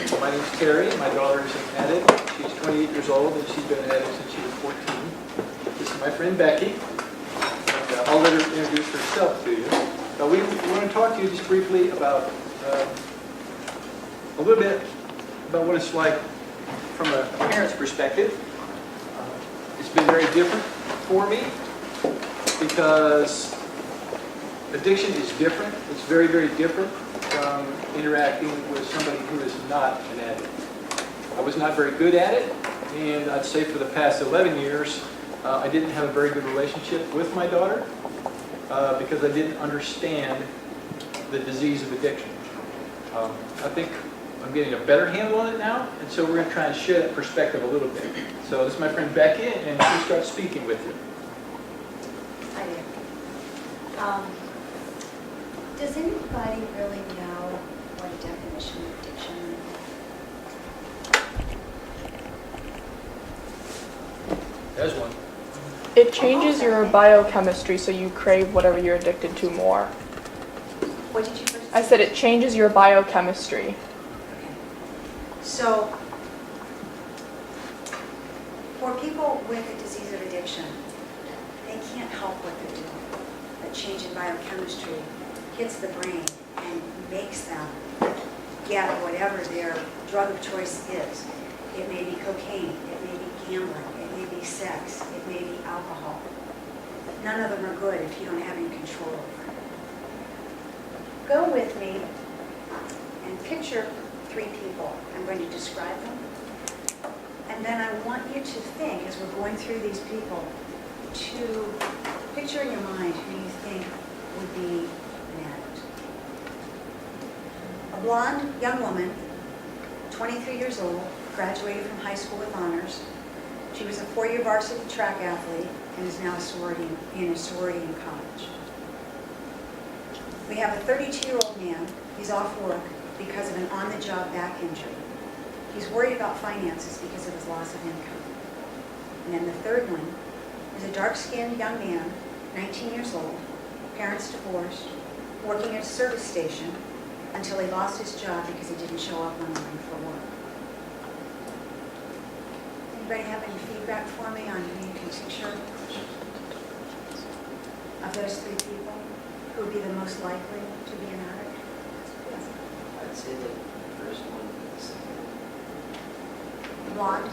My name's Terry. My daughter is an addict. She's 28 years old, and she's been an addict since she was 14. This is my friend Becky. And, I'll let her introduce herself to you. We want to talk to you just briefly about a little bit about what it's like from a parent's perspective. It's been very different for me because addiction is different. It's very, very different from interacting with somebody who is not an addict. I was not very good at it, and I'd say for the past 11 years, I didn't have a very good relationship with my daughter because I didn't understand the disease of addiction. I think I'm getting a better handle on it now, and so we're going to try and share that perspective a little bit. So this is my friend Becky, and she'll start speaking with you. Hi there. Does anybody really know what a definition of addiction is? There's one. It changes your biochemistry, so you crave whatever you're addicted to more. What did you first say? I said it changes your biochemistry. Okay. So, for people with a disease of addiction, they can't help what they're doing. That change in biochemistry hits the brain and makes them get whatever their drug of choice is. It may be cocaine, it may be gambling, it may be sex, it may be alcohol. None of them are good if you don't have any control over it. Go with me and picture 3 people. I'm going to describe them. And then I want you to think, as we're going through these people, to picture in your mind who you think would be an addict. A blonde young woman, 23 years old, graduated from high school with honors. She was a 4-year varsity track athlete and is now in a sorority in college. We have a 32-year-old man. He's off work because of an on-the-job back injury. He's worried about finances because of his loss of income. And then the third one is a dark-skinned young man, 19 years old, parents divorced, working at a service station until he lost his job because he didn't show up online for work. Anybody have any feedback for me on who you can picture of those 3 people? Who would be the most likely to be an addict? Yes. I'd say the first one and the second one. Blonde?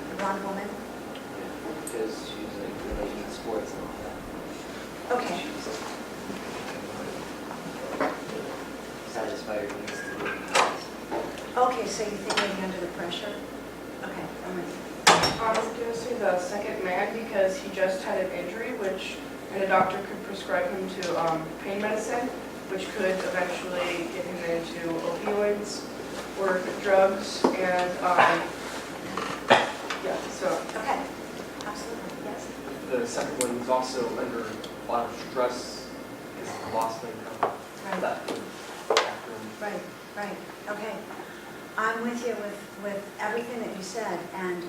The blonde woman? Yeah, because she's like really into sports and all that. Okay. She's like, satisfy her needs to be. Okay, so you think maybe under the pressure? Okay, I'm with you. I was going to say the second man because he just had an injury, and a doctor could prescribe him to pain medicine, which could eventually get him into opioids or drugs, and yeah, so. Okay, absolutely, yes. The second one was also under a lot of stress because of the loss of income. Right. That would factor in. Right, okay. I'm with you with everything that you said, and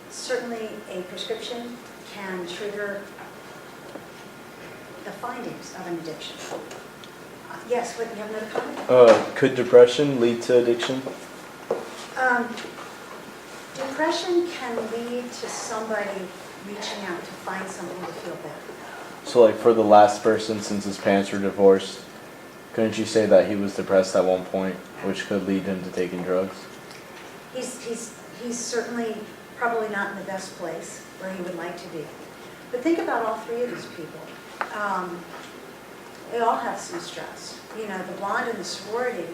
certainly a prescription can trigger the findings of an addiction. Yes, what, you have another comment? Could depression lead to addiction? Depression can lead to somebody reaching out to find something to feel better. So like for the last person, since his parents were divorced, couldn't you say that he was depressed at one point, which could lead him to taking drugs? He's certainly probably not in the best place where he would like to be. But think about all 3 of these people. They all have some stress. You know, the blonde in the sorority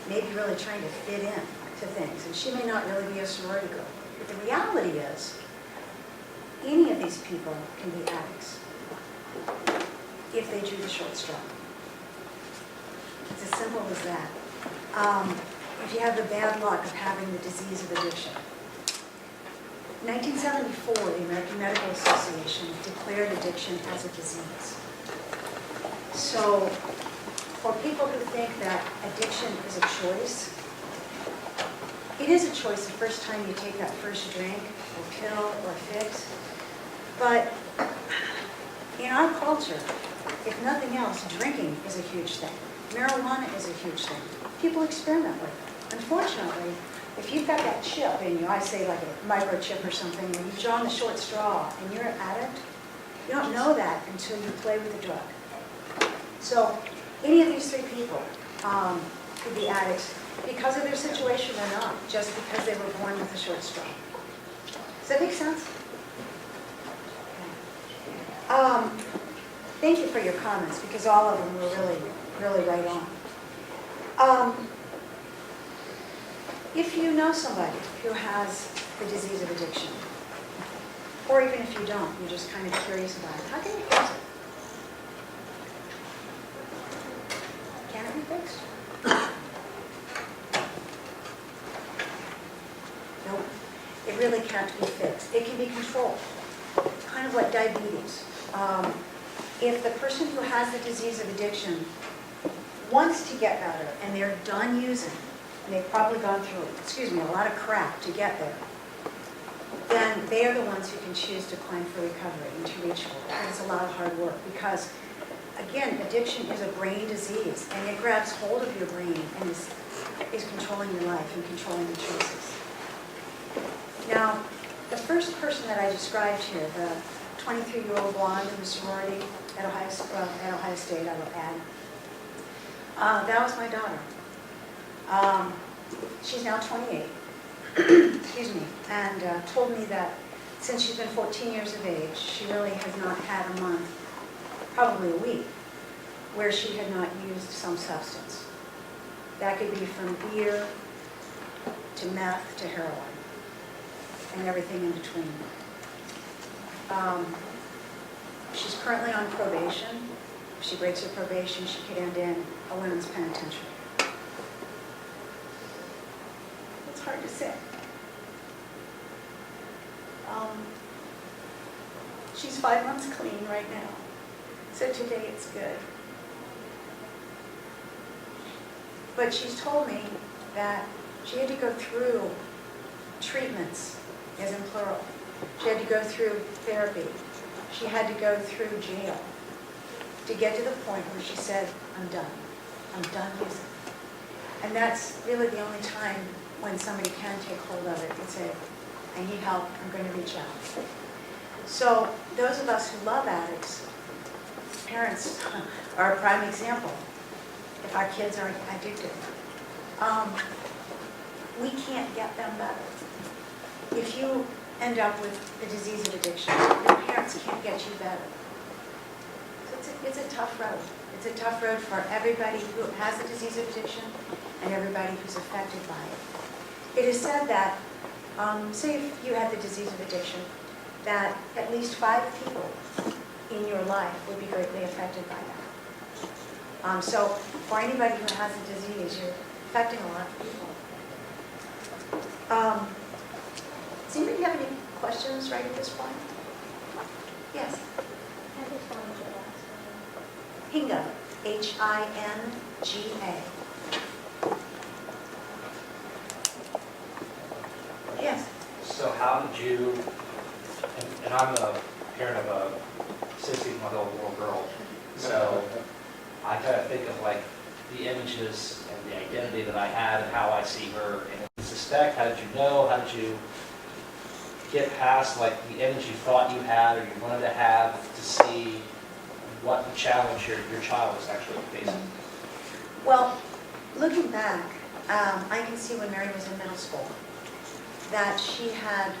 may be really trying to fit in to things, and she may not really be a sorority girl. But the reality is, any of these people can be addicts if they drew the short straw. It's as simple as that. If you have the bad luck of having the disease of addiction. 1974, the American Medical Association declared addiction as a disease. So, for people who think that addiction is a choice, it is a choice the first time you take that first drink, or pill, or fix. But in our culture, if nothing else, drinking is a huge thing. Marijuana is a huge thing. People experiment with it. Unfortunately, if you've got that chip in you, I say like a microchip or something, and you've drawn the short straw and you're an addict, you don't know that until you play with the drug. So any of these three people could be addicts because of their situation or not, just because they were born with a short straw. Does that make sense? Okay. Thank you for your comments, because all of them were really, really right on. If you know somebody who has the disease of addiction, or even if you don't, you're just kind of curious about it, how can you fix it? Can it be fixed? Nope. It really can't be fixed. It can be controlled. Kind of like diabetes. If the person who has the disease of addiction wants to get better and they're done using, and they've probably gone through, a lot of crap to get there, then they are the ones who can choose to plan for recovery and to reach for it. And it's a lot of hard work because, again, addiction is a brain disease, and it grabs hold of your brain and is controlling your life and controlling your choices. Now, the first person that I described here, the 23-year-old blonde in the sorority at Ohio State, I will add, that was my daughter. She's now 28, excuse me, and told me that since she's been 14 years of age, she really has not had a month, probably a week, where she had not used some substance. That could be from beer to meth to heroin and everything in between. She's currently on probation. If she breaks her probation, she could end in a women's penitentiary. It's hard to say. She's 5 months clean right now, so today it's good. But she's told me that she had to go through treatments, as in plural. She had to go through therapy. She had to go through jail to get to the point where she said, I'm done. I'm done using. And that's really the only time when somebody can take hold of it and say, I need help, I'm going to reach out. So those of us who love addicts, parents are a prime example. If our kids are addicted, we can't get them better. If you end up with the disease of addiction, your parents can't get you better. So it's a tough road. It's a tough road for everybody who has the disease of addiction and everybody who's affected by it. It is said that, say if you had the disease of addiction, that at least 5 people in your life would be greatly affected by that. So for anybody who has the disease, you're affecting a lot of people. Does anybody have any questions right at this point? Yes? I just wanted your last name. Hinga, H-I-N-G-A. Yes? So how did you, and I'm a parent of a 16-month-old little girl, so I kind of think of like the images and the identity that I had and how I see her. And I suspect, how did you know, how did you get past like the image you thought you had or you wanted to have to see what the challenge your child was actually facing? Well, looking back, I can see when Mary was in middle school that she had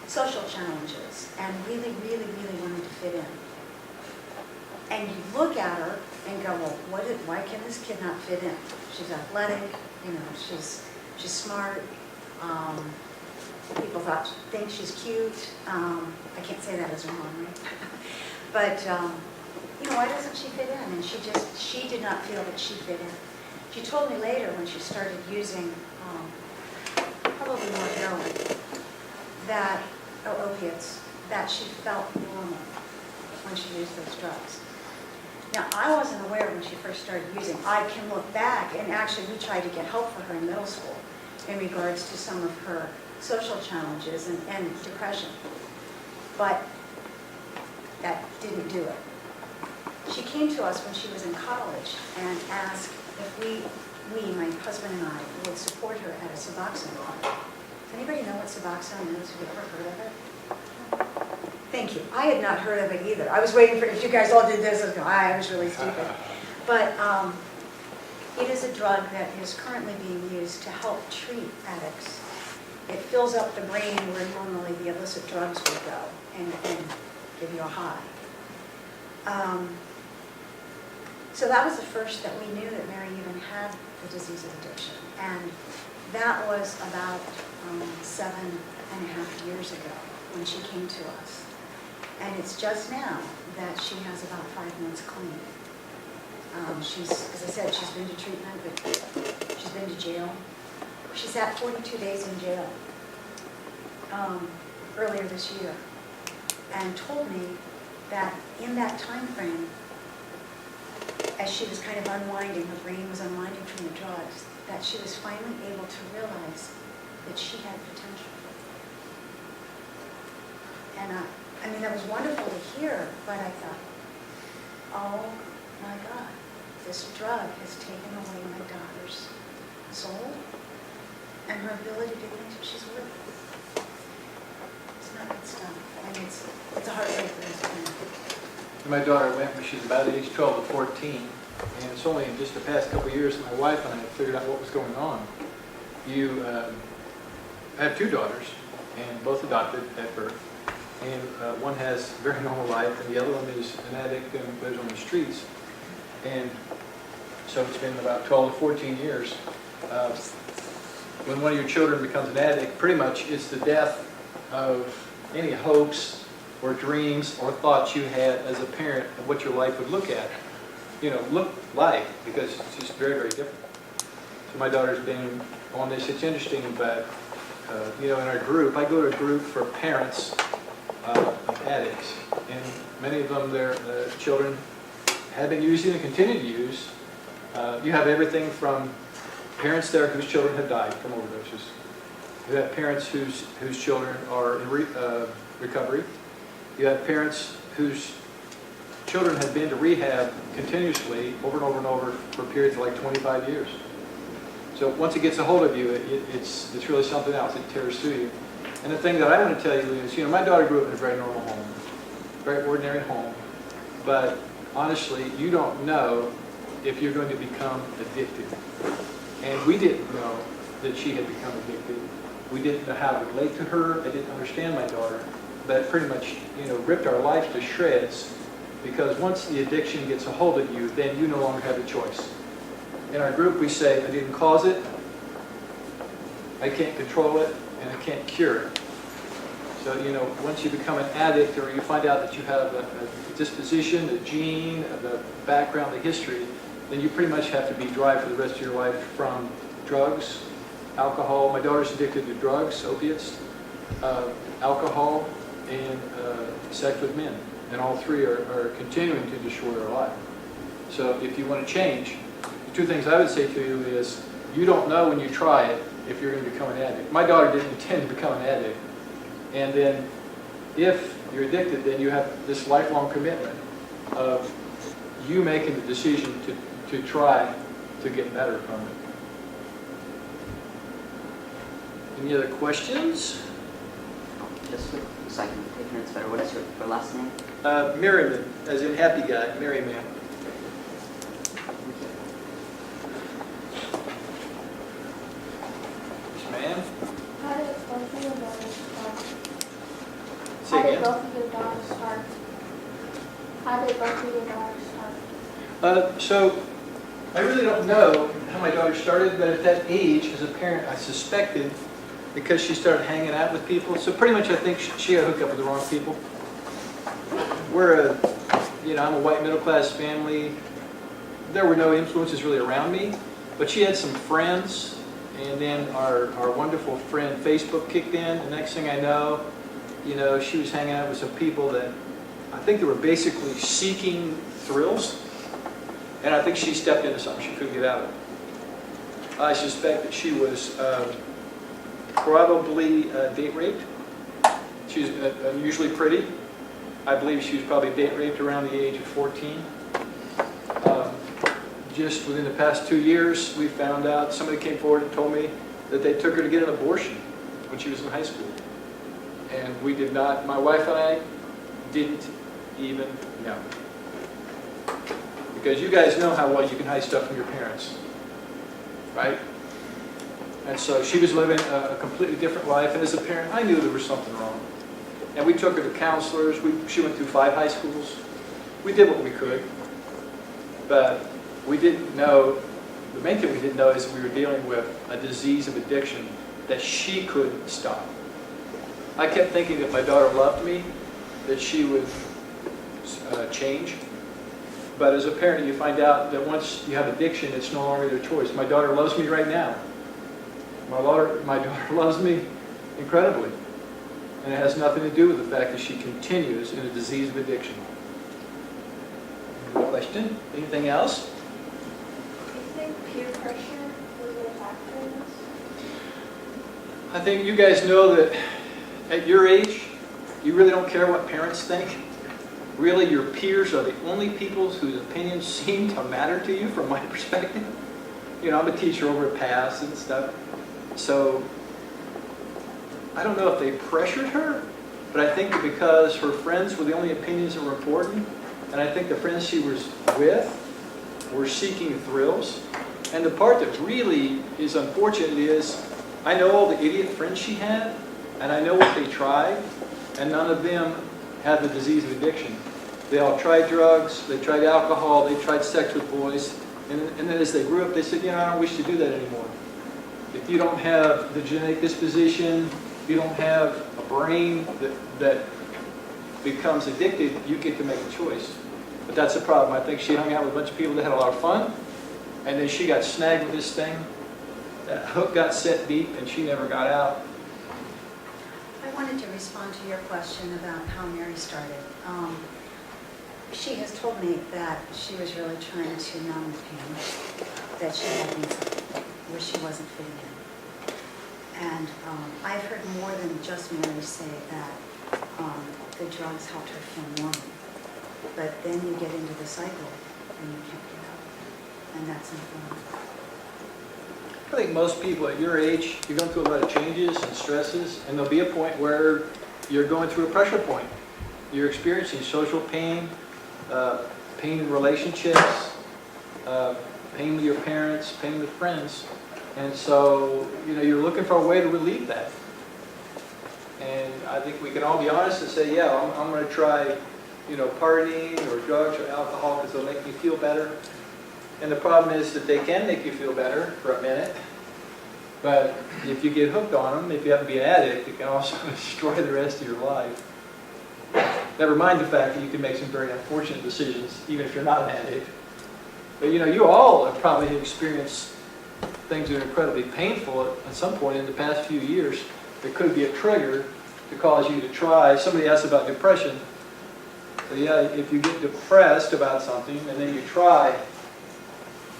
social challenges and really, really, really wanted to fit in. And you look at her and go, well, why can this kid not fit in? She's athletic, she's smart. People think she's cute. I can't say that as her mom, right? But why doesn't she fit in? And she did not feel that she fit in. She told me later when she started using probably more heroin, or opiates, that she felt normal when she used those drugs. Now, I wasn't aware when she first started using. I can look back, and actually we tried to get help for her in middle school in regards to some of her social challenges and depression. But that didn't do it. She came to us when she was in college and asked if my husband and I, would support her at a Suboxone clinic. Does anybody know what Suboxone is? Have you ever heard of it? Thank you. I had not heard of it either. I was waiting for, if you guys all did this, I was really stupid. But it is a drug that is currently being used to help treat addicts. It fills up the brain where normally the illicit drugs would go and give you a high. So that was the first that we knew that Mary even had the disease of addiction. And that was about 7.5 years ago when she came to us. And it's just now that she has about 5 months clean. She's, as I said, she's been to treatment, but she's been to jail. She sat 42 days in jail earlier this year and told me that in that time frame, as she was kind of unwinding, her brain was unwinding from the drugs, that she was finally able to realize that she had potential. And I mean, that was wonderful to hear, but I thought, oh my God, this drug has taken away my daughter's soul and her ability to think that she's worth it. It's not good stuff. I mean, it's a heartbreak for this family. My daughter went when she was about age 12 to 14, and it's only in just the past couple of years that my wife and I figured out what was going on. I have 2 daughters, and both adopted at birth, and one has a very normal life, and the other one is an addict and lives on the streets. And so it's been about 12 to 14 years. When one of your children becomes an addict, pretty much it's the death of any hopes or dreams or thoughts you had as a parent of what your life would look like, because it's just very, very different. So my daughter's been on this. It's interesting, but in our group, I go to a group for parents of addicts, and many of them, their children have been using and continue to use. You have everything from parents there whose children have died from overdoses. You have parents whose children are in recovery. You have parents whose children have been to rehab continuously over and over and over for periods of like 25 years. So once it gets a hold of you, it's really something else. It tears through you. And the thing that I want to tell you is, my daughter grew up in a very normal home, very ordinary home. But honestly, you don't know if you're going to become addicted. And we didn't know that she had become addicted. We didn't know how to relate to her. I didn't understand my daughter. That pretty much, ripped our life to shreds, because once the addiction gets a hold of you, then you no longer have a choice. In our group, we say, I didn't cause it, I can't control it, and I can't cure it. So, once you become an addict, or you find out that you have a disposition, a gene, the background, the history, then you pretty much have to be dry for the rest of your life from drugs, alcohol. My daughter's addicted to drugs, opiates, alcohol, and sex with men. And all 3 are continuing to destroy our life. So if you want to change, the 2 things I would say to you is, you don't know when you try it if you're going to become an addict. My daughter didn't intend to become an addict. And then if you're addicted, then you have this lifelong commitment of you making the decision to try to get better from it. Any other questions? Just so I can take minutes better, what is your last name? Merriman, as in happy guy, Merriman. Yes, ma'am. How did both of your daughters start? Say How did again. both of your daughters start? How did both of your daughters start? So I really don't know how my daughter started, but at that age, as a parent, I suspected, because she started hanging out with people. So pretty much I think she got hooked up with the wrong people. I'm a white middle class family. There were no influences really around me, but she had some friends, and then our wonderful friend Facebook kicked in. The next thing I know, she was hanging out with some people that I think they were basically seeking thrills, and I think she stepped into something she couldn't get out of. I suspect that she was probably date raped. She's unusually pretty. I believe she was probably date raped around the age of 14. just within the past 2 years, we found out, somebody came forward and told me that they took her to get an abortion when she was in high school. And we did not, my wife and I didn't even know. Because you guys know how well you can hide stuff from your parents, right? And so she was living a completely different life, and as a parent, I knew there was something wrong. And we took her to counselors. She went through 5 high schools. We did what we could, but we didn't know, the main thing we didn't know is we were dealing with a disease of addiction that she couldn't stop. I kept thinking if my daughter loved me, that she would change. But as a parent, you find out that once you have addiction, it's no longer their choice. My daughter loves me right now. My daughter loves me incredibly. And it has nothing to do with the fact that she continues in a disease of addiction. Any question? Anything else? Do you think peer pressure was a factor in this? I think you guys know that at your age, you really don't care what parents think. Really, your peers are the only people whose opinions seem to matter to you, from my perspective. You know, I'm a teacher over at PASS and stuff. So, I don't know if they pressured her, but I think that because her friends were the only opinions that were important, and I think the friends she was with were seeking thrills. And the part that really is unfortunate is, I know all the idiot friends she had, and I know what they tried, and none of them had the disease of addiction. They all tried drugs, they tried alcohol, they tried sex with boys, and then as they grew up, they said, you know, I don't wish to do that anymore. If you don't have the genetic disposition, if you don't have a brain that becomes addicted, you get to make a choice. But that's the problem. I think she hung out with a bunch of people that had a lot of fun, and then she got snagged with this thing. That hook got set deep, and she never got out. I wanted to respond to your question about how Mary started. She has told me that she was really trying to numb the pain, that she had been where she wasn't fitting in. And I've heard more than just Mary say that the drugs helped her feel normal. But then you get into the cycle and you can't get out. And that's not fun. I think most people at your age, you're going through a lot of changes and stresses, and there'll be a point where you're going through a pressure point. You're experiencing social pain, pain in relationships, pain with your parents, pain with friends. And so, you know, you're looking for a way to relieve that. And I think we can all be honest and say, yeah, I'm going to try, you know, partying or drugs or alcohol because they'll make me feel better. And the problem is that they can make you feel better for a minute. But if you get hooked on them, if you happen to be an addict, it can also destroy the rest of your life. Never mind the fact that you can make some very unfortunate decisions, even if you're not an addict. But you know, you all have probably experienced things that are incredibly painful at some point in the past few years. There could be a trigger to cause you to try. Somebody asked about depression. So yeah, if you get depressed about something and then you try,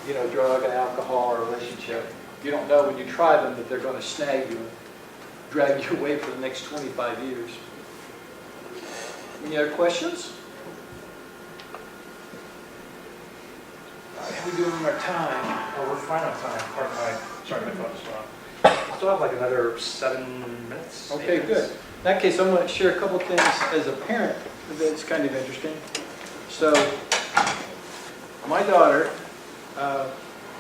you know, drug and alcohol or relationship, you don't know when you try them that they're going to snag you and drag you away for the next 25 years. Any other questions? How are we doing on our time? Well, we're fine on time. Pardon my, sorry, my phone just went off. Still have like another 7 minutes. 8 Okay, minutes. good. In that case, I'm going to share a couple of things as a parent that's kind of interesting. So, my daughter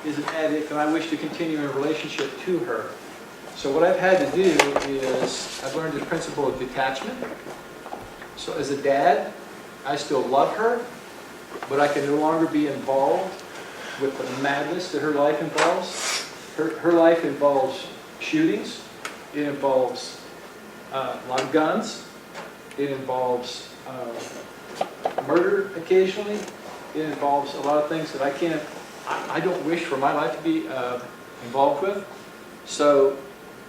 is an addict, and I wish to continue a relationship to her. So what I've had to do is I've learned the principle of detachment. So as a dad, I still love her, but I can no longer be involved with the madness that her life involves. Her life involves shootings. It involves a lot of guns. It involves murder occasionally. It involves a lot of things that I don't wish for my life to be involved with. So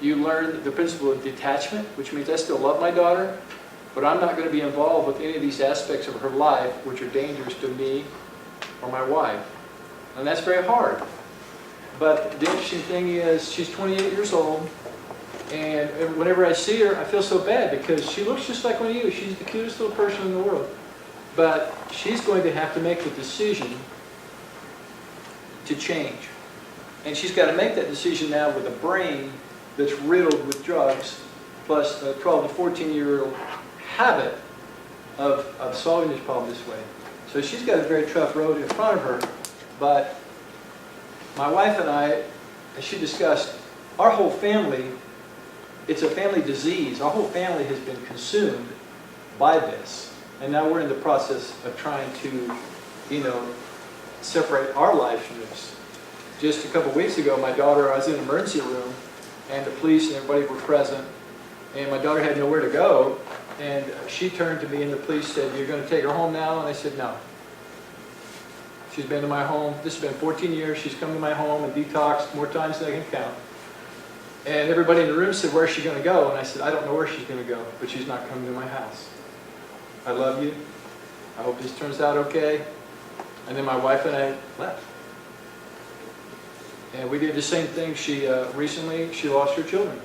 you learn the principle of detachment, which means I still love my daughter, but I'm not going to be involved with any of these aspects of her life which are dangerous to me or my wife. And that's very hard. But the interesting thing is she's 28 years old, and whenever I see her, I feel so bad because she looks just like one of you. She's the cutest little person in the world. But she's going to have to make the decision to change. And she's got to make that decision now with a brain that's riddled with drugs, plus a 12 to 14-year-old habit of solving this problem this way. So she's got a very tough road in front of her, but my wife and I, as she discussed, our whole family, it's a family disease. Our whole family has been consumed by this. And now we're in the process of trying to, separate our lives from this. Just a couple weeks ago, my daughter, I was in an emergency room, and the police and everybody were present, and my daughter had nowhere to go, and she turned to me and the police said, "You're going to take her home now?" And I said, "No. She's been to my home. This has been 14 years. She's come to my home and detoxed more times than I can count." And everybody in the room said, "Where's she going to go?" And I said, "I don't know where she's going to go, but she's not coming to my house. I love you. I hope this turns out okay." And then my wife and I left. And we did the same thing. Recently, she lost her children.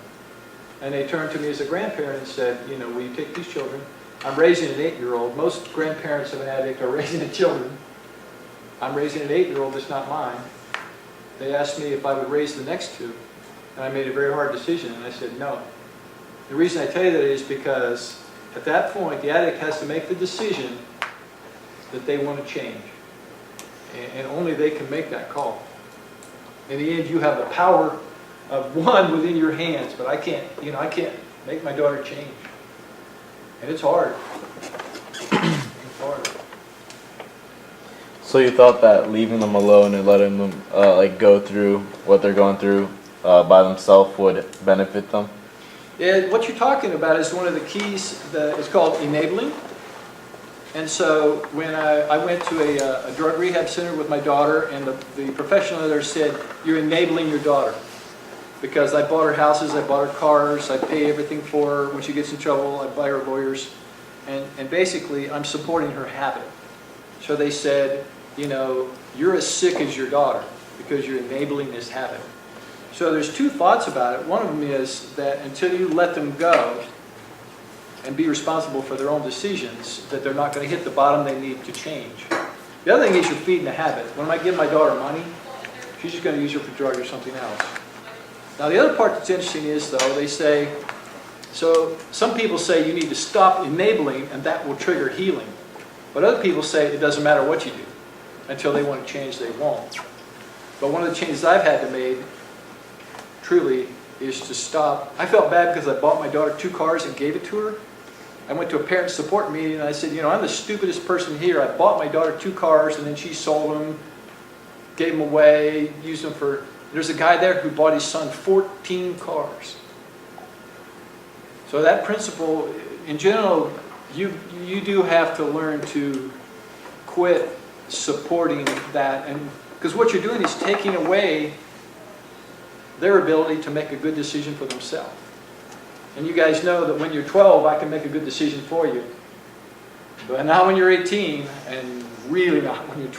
And they turned to me as a grandparent and said, "Will you take these children? I'm raising an 8-year-old. Most grandparents of an addict are raising the children. I'm raising an 8-year-old that's not mine." They asked me if I would raise the next two. And I made a very hard decision, and I said no. The reason I tell you that is because at that point, the addict has to make the decision that they want to change. And only they can make that call. In the end, you have the power of one within your hands, but I can't make my daughter change. And it's hard. It's hard. So you thought that leaving them alone and letting them go through what they're going through by themselves would benefit them? Yeah, what you're talking about is one of the keys. It's called enabling. And so when I went to a drug rehab center with my daughter, and the professional there said, "You're enabling your daughter." Because I bought her houses, I bought her cars, I pay everything for her. When she gets in trouble, I buy her lawyers. And basically, I'm supporting her habit. So they said, "You're as sick as your daughter because you're enabling this habit." So there's two thoughts about it. One of them is that until you let them go and be responsible for their own decisions, that they're not going to hit the bottom they need to change. The other thing is you're feeding a habit. When I give my daughter money, she's just going to use it for drugs or something else. Now the other part that's interesting is, though, they say, so some people say you need to stop enabling and that will trigger healing. But other people say it doesn't matter what you do. Until they want to change, they won't. But one of the changes I've had to make, truly, is to stop. I felt bad because I bought my daughter 2 cars and gave it to her. I went to a parent support meeting and I said, I'm the stupidest person here. I bought my daughter 2 cars and then she sold them, gave them away, used them for... There's a guy there who bought his son 14 cars. So that principle, in general, you do have to learn to quit supporting that, and because what you're doing is taking away their ability to make a good decision for themselves. And you guys know that when you're 12, I can make a good decision for you. But not when you're 18, and really not when you're 20.